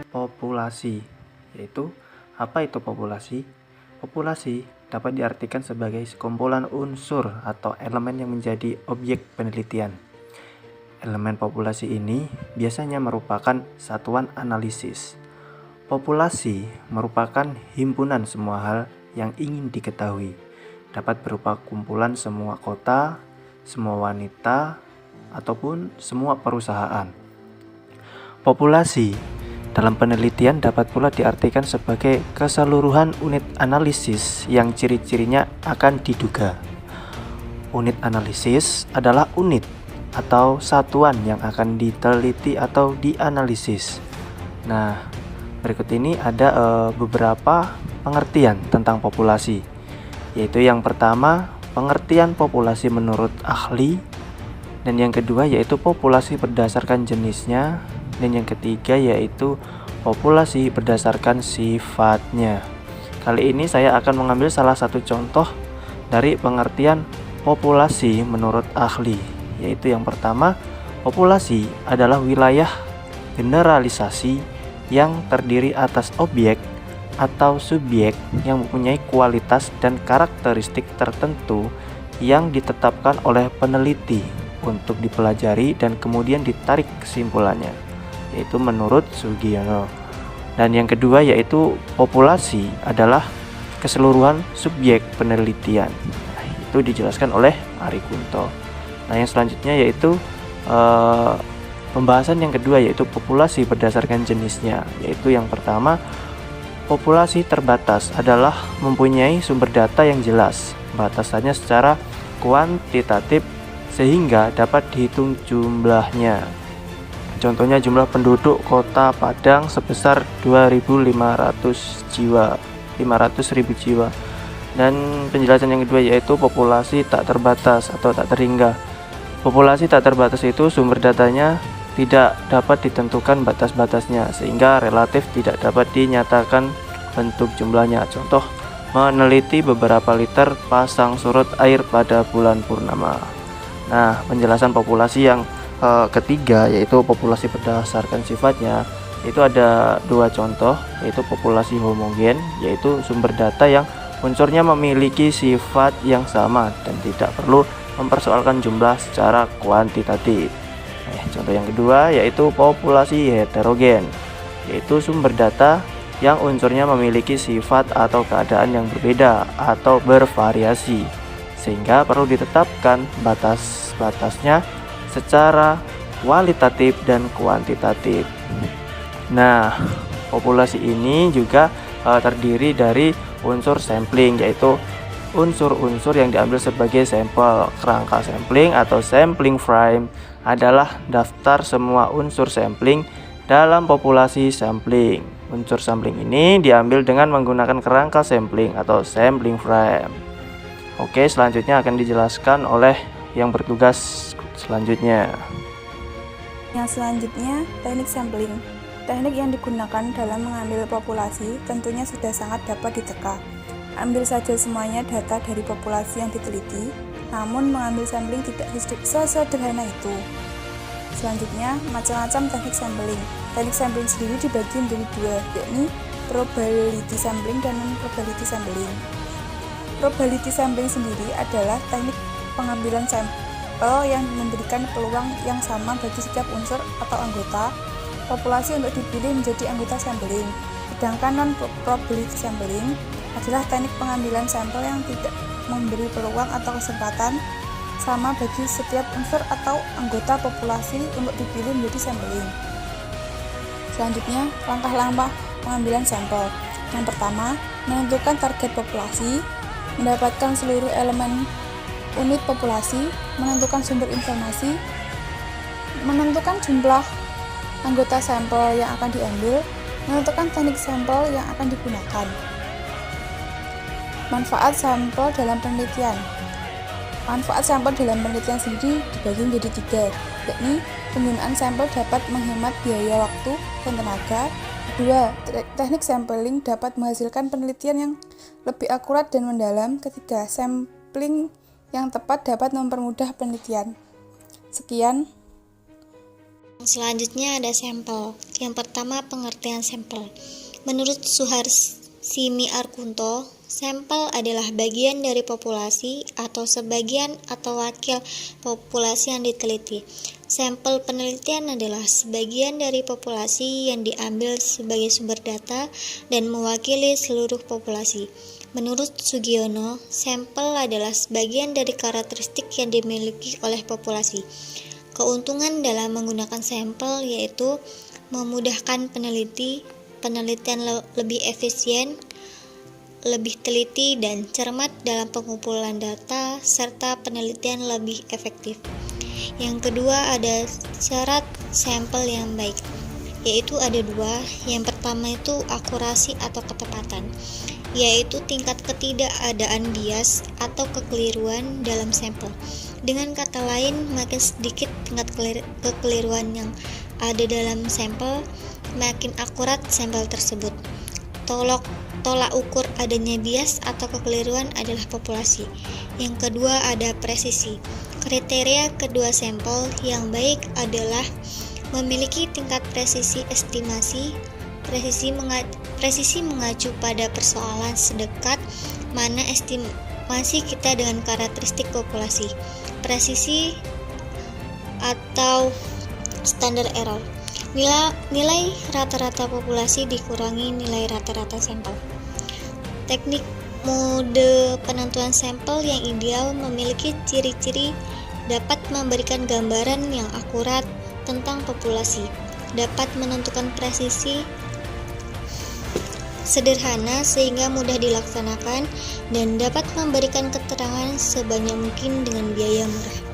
Populasi, yaitu apa itu populasi? Populasi dapat diartikan sebagai sekumpulan unsur atau elemen yang menjadi objek penelitian. Elemen populasi ini biasanya merupakan satuan analisis. Populasi merupakan himpunan semua hal yang ingin diketahui. Dapat berupa kumpulan semua kota, semua wanita, ataupun semua perusahaan. Populasi dalam penelitian dapat pula diartikan sebagai keseluruhan unit analisis yang ciri-cirinya akan diduga. Unit analisis adalah unit atau satuan yang akan diteliti atau dianalisis. Nah, berikut ini ada beberapa pengertian tentang populasi, yaitu yang pertama, pengertian populasi menurut ahli, dan yang kedua yaitu populasi berdasarkan jenisnya, dan yang ketiga yaitu populasi berdasarkan sifatnya. Kali ini saya akan mengambil salah satu contoh dari pengertian populasi menurut ahli, yaitu yang pertama, populasi adalah wilayah generalisasi yang terdiri atas objek atau subjek yang mempunyai kualitas dan karakteristik tertentu yang ditetapkan oleh peneliti untuk dipelajari dan kemudian ditarik kesimpulannya, yaitu menurut Sugiono. Dan yang kedua yaitu populasi adalah keseluruhan subjek penelitian. Nah, itu dijelaskan oleh Ari Kunto. Nah, yang selanjutnya yaitu pembahasan yang kedua yaitu populasi berdasarkan jenisnya, yaitu yang pertama, populasi terbatas adalah mempunyai sumber data yang jelas, batasannya secara kuantitatif sehingga dapat dihitung jumlahnya. Contohnya jumlah penduduk kota Padang sebesar 2.500 jiwa, 500.000 jiwa. Dan penjelasan yang kedua yaitu populasi tak terbatas atau tak terhingga. Populasi tak terbatas itu sumber datanya tidak dapat ditentukan batas-batasnya sehingga relatif tidak dapat dinyatakan bentuk jumlahnya. Contoh, meneliti beberapa liter pasang surut air pada bulan purnama. Nah, penjelasan populasi yang ketiga yaitu populasi berdasarkan sifatnya, itu ada dua contoh, yaitu populasi homogen, yaitu sumber data yang unsurnya memiliki sifat yang sama dan tidak perlu mempersoalkan jumlah secara kuantitatif. Contoh yang kedua yaitu populasi heterogen, yaitu sumber data yang unsurnya memiliki sifat atau keadaan yang berbeda atau bervariasi sehingga perlu ditetapkan batas-batasnya secara kualitatif dan kuantitatif. Nah, populasi ini juga terdiri dari unsur sampling, yaitu unsur-unsur yang diambil sebagai sampel. Kerangka sampling atau sampling frame adalah daftar semua unsur sampling dalam populasi sampling. Unsur sampling ini diambil dengan menggunakan kerangka sampling atau sampling frame. Oke, selanjutnya akan dijelaskan oleh yang bertugas selanjutnya. Yang selanjutnya, teknik sampling. Teknik yang digunakan dalam mengambil populasi tentunya sudah sangat dapat dicegah. Ambil saja semuanya data dari populasi yang diteliti, namun mengambil sampling tidak sesederhana itu. Selanjutnya, macam-macam teknik sampling. Teknik sampling sendiri dibagi menjadi dua, yakni probability sampling dan non-probability sampling. Probability sampling sendiri adalah teknik pengambilan sampel yang memberikan peluang yang sama bagi setiap unsur atau anggota populasi untuk dipilih menjadi anggota sampling. Sedangkan non-probability sampling adalah teknik pengambilan sampel yang tidak memberi peluang atau kesempatan sama bagi setiap unsur atau anggota populasi untuk dipilih menjadi sampling. Selanjutnya, langkah-langkah pengambilan sampel. Yang pertama, menentukan target populasi, mendapatkan seluruh elemen unit populasi, menentukan sumber informasi, menentukan jumlah anggota sampel yang akan diambil, menentukan teknik sampel yang akan digunakan. Manfaat sampel dalam penelitian. Manfaat sampel dalam penelitian sendiri dibagi menjadi tiga, yakni penggunaan sampel dapat menghemat biaya waktu dan tenaga. Kedua, teknik sampling dapat menghasilkan penelitian yang lebih akurat dan mendalam. Ketiga, sampling yang tepat dapat mempermudah penelitian. Sekian. Selanjutnya ada sampel. Yang pertama, pengertian sampel. Menurut Suharsini Arkunto, sampel adalah bagian dari populasi atau sebagian atau wakil populasi yang diteliti. Sampel penelitian adalah sebagian dari populasi yang diambil sebagai sumber data dan mewakili seluruh populasi. Menurut Sugiono, sampel adalah sebagian dari karakteristik yang dimiliki oleh populasi. Keuntungan dalam menggunakan sampel yaitu memudahkan penelitian lebih efisien, lebih teliti dan cermat dalam pengumpulan data, serta penelitian lebih efektif. Yang kedua ada syarat sampel yang baik, yaitu ada dua. Yang pertama itu akurasi atau ketepatan, yaitu tingkat ketidakadaan bias atau kekeliruan dalam sampel. Dengan kata lain, makin sedikit tingkat kekeliruan yang ada dalam sampel, makin akurat sampel tersebut. Tolak ukur adanya bias atau kekeliruan adalah populasi. Yang kedua ada presisi. Kriteria kedua sampel yang baik adalah memiliki tingkat presisi estimasi. Presisi mengacu pada persoalan sedekat mana estimasi kita dengan karakteristik populasi. Presisi atau standar error. Nilai rata-rata populasi dikurangi nilai rata-rata sampel. Teknik mode penentuan sampel yang ideal memiliki ciri-ciri dapat memberikan gambaran yang akurat tentang populasi, dapat menentukan presisi sederhana sehingga mudah dilaksanakan, dan dapat memberikan keterangan sebanyak mungkin dengan biaya murah.